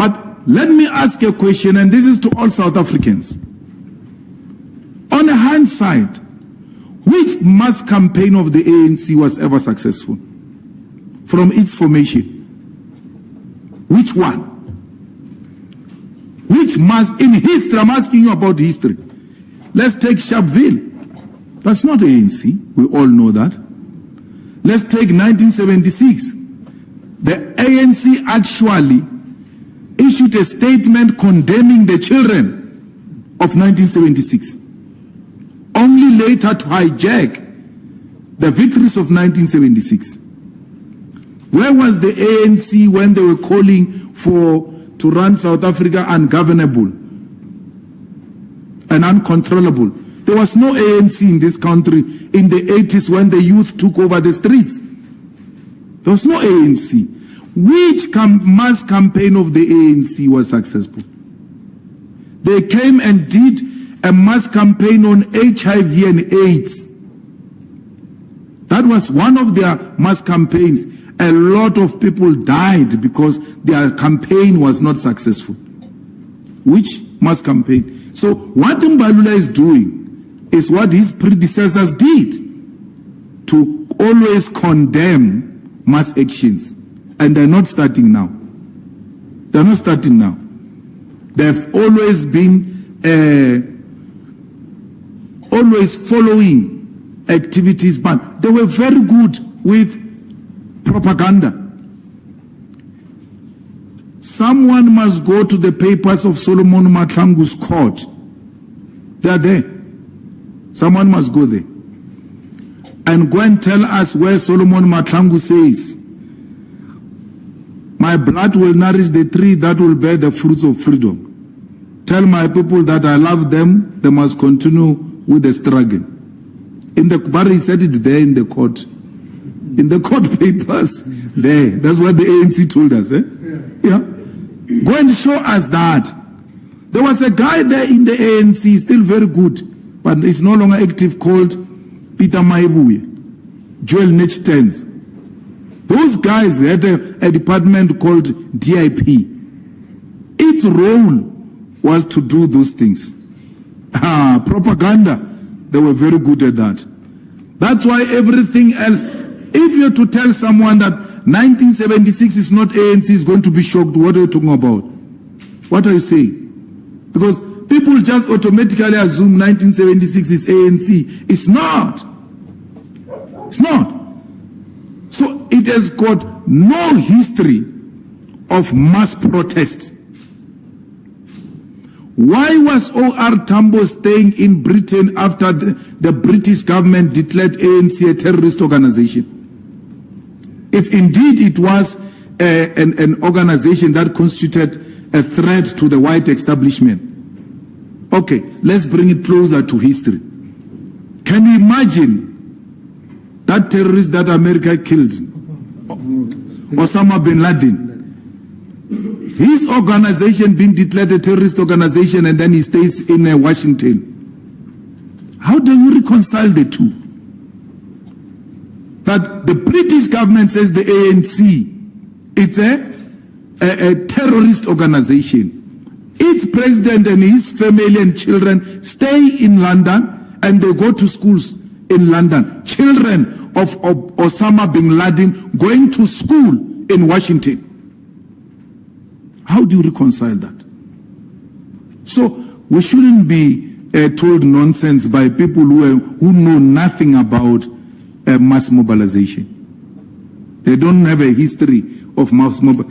But let me ask a question, and this is to all South Africans. On a hindsight, which mass campaign of the ANC was ever successful from its formation? Which one? Which mass in history? I'm asking you about history. Let's take Sharpeville. That's not ANC. We all know that. Let's take 1976. The ANC actually issued a statement condemning the children of 1976, only later to hijack the victories of 1976. Where was the ANC when they were calling to run South Africa ungovernable and uncontrollable? There was no ANC in this country in the 80s when the youth took over the streets. There was no ANC. Which mass campaign of the ANC was successful? They came and did a mass campaign on HIV and AIDS. That was one of their mass campaigns. A lot of people died because their campaign was not successful. Which mass campaign? So what Mbalula is doing is what his predecessors did, to always condemn mass actions. And they're not starting now. They're not starting now. They've always been always following activities, but they were very good with propaganda. Someone must go to the papers of Solomon Mahlangu's court. They are there. Someone must go there and go and tell us where Solomon Mahlangu says, "My blood will nourish the tree that will bear the fruits of freedom. Tell my people that I love them, they must continue with the struggle." In the Kubari, he said it there in the court. In the court papers, there. That's what the ANC told us. Yeah. Go and show us that. There was a guy there in the ANC, still very good, but he's no longer active, called Peter Maibuye, Joel Nechtens. Those guys had a department called DIP. Its role was to do those things. Propaganda, they were very good at that. That's why everything else, if you're to tell someone that 1976 is not ANC, is going to be shocked. What are you talking about? What are you saying? Because people just automatically assume 1976 is ANC. It's not. It's not. So it has got no history of mass protest. Why was O.R. Tambo staying in Britain after the British government declared ANC a terrorist organization? If indeed it was an organization that constituted a threat to the white establishment. Okay, let's bring it closer to history. Can you imagine that terrorist that America killed, Osama bin Laden? His organization being declared a terrorist organization, and then he stays in Washington. How do you reconcile the two? That the British government says the ANC, it's a terrorist organization. Its president and his family and children stay in London and they go to schools in London. Children of Osama bin Laden going to school in Washington. How do you reconcile that? So we shouldn't be told nonsense by people who know nothing about mass mobilization. They don't have a history of mass mobilization.